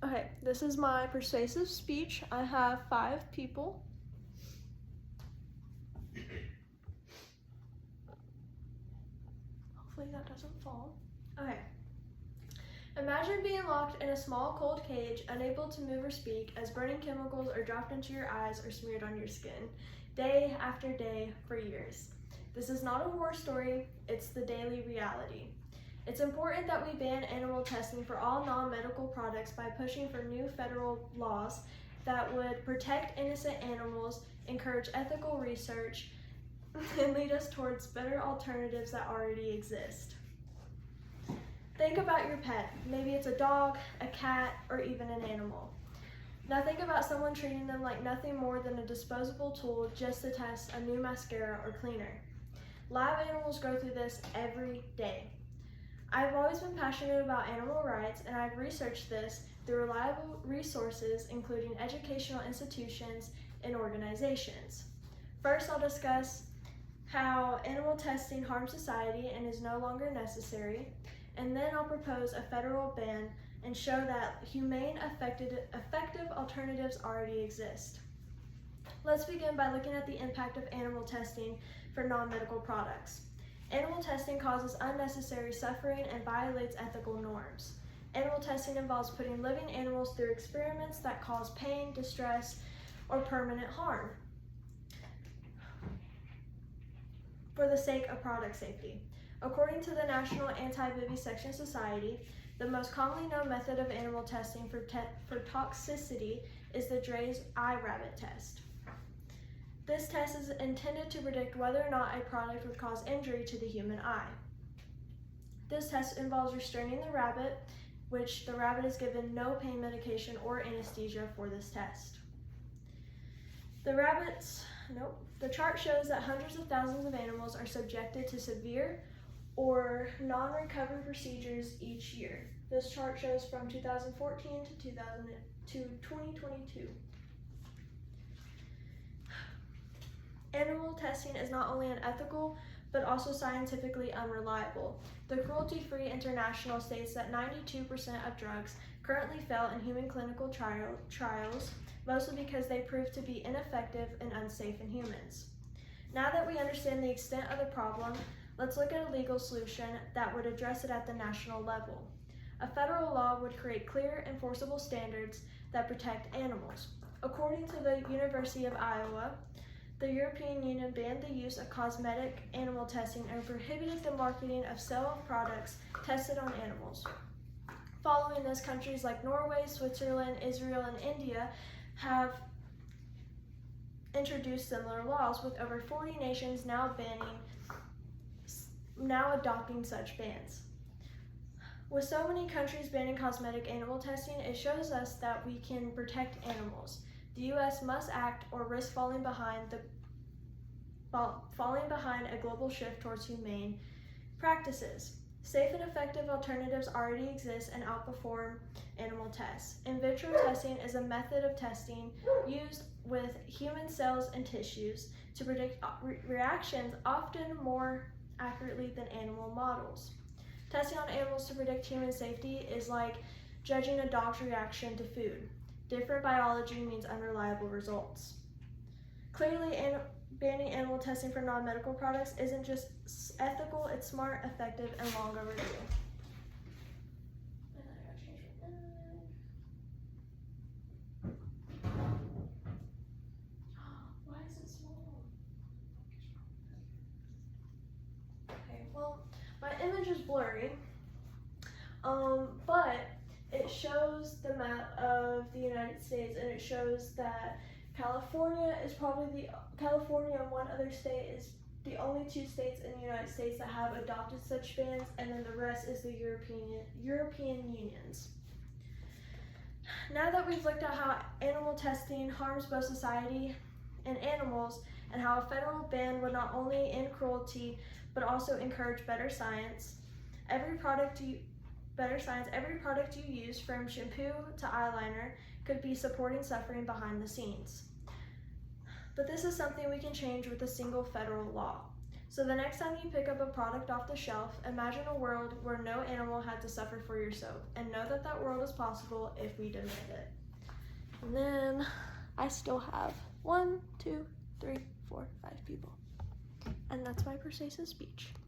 Okay, this is my persuasive speech. I have 5 people. Hopefully that doesn't fall. Okay. Imagine being locked in a small, cold cage, unable to move or speak, as burning chemicals are dropped into your eyes or smeared on your skin, day after day for years. This is not a horror story, it's the daily reality. It's important that we ban animal testing for all non-medical products by pushing for new federal laws that would protect innocent animals, encourage ethical research, and lead us towards better alternatives that already exist. Think about your pet. Maybe it's a dog, a cat, or even an animal. Now think about someone treating them like nothing more than a disposable tool just to test a new mascara or cleaner. Lab animals go through this every day. I've always been passionate about animal rights, and I've researched this through reliable resources, including educational institutions and organizations. First, I'll discuss how animal testing harms society and is no longer necessary, and then I'll propose a federal ban and show that humane, effective alternatives already exist. Let's begin by looking at the impact of animal testing for non-medical products. Animal testing causes unnecessary suffering and violates ethical norms. Animal testing involves putting living animals through experiments that cause pain, distress, or permanent harm for the sake of product safety. According to the National Anti-Vivisection Society, the most commonly known method of animal testing for toxicity is the Draize eye rabbit test. This test is intended to predict whether or not a product would cause injury to the human eye. This test involves restraining the rabbit, which the rabbit is given no pain medication or anesthesia for this test. The chart shows that hundreds of thousands of animals are subjected to severe or non-recovery procedures each year. This chart shows from 2014 to 2022. Animal testing is not only unethical, but also scientifically unreliable. The Cruelty Free International states that 92% of drugs currently fail in human clinical trials, mostly because they prove to be ineffective and unsafe in humans. Now that we understand the extent of the problem, let's look at a legal solution that would address it at the national level. A federal law would create clear, enforceable standards that protect animals. According to the University of Iowa, the European Union banned the use of cosmetic animal testing and prohibited the marketing of sale of products tested on animals. Following this, countries like Norway, Switzerland, Israel, and India have introduced similar laws, with over 40 nations now adopting such bans. With so many countries banning cosmetic animal testing, it shows us that we can protect animals. The U.S. must act or risk falling behind a global shift towards humane practices. Safe and effective alternatives already exist and outperform animal tests. In vitro testing is a method of testing used with human cells and tissues to predict reactions often more accurately than animal models. Testing on animals to predict human safety is like judging a dog's reaction to food. Different biology means unreliable results. Clearly, banning animal testing for non-medical products isn't just ethical, it's smart, effective, and long overdue. Why is it small? Okay, well, my image is blurry, but it shows the map of the United States, and it shows that California and one other state is the only 2 states in the United States that have adopted such bans, and then the rest is the European Unions. Now that we've looked at how animal testing harms both society and animals, and how a federal ban would not only end cruelty, but also encourage better science, every product you use, from shampoo to eyeliner, could be supporting suffering behind the scenes. But this is something we can change with a single federal law. So the next time you pick up a product off the shelf, imagine a world where no animal had to suffer for your soap, and know that that world is possible if we demand it. And then I still have 1, 2, 3, 4, 5 people. And that's my persuasive speech.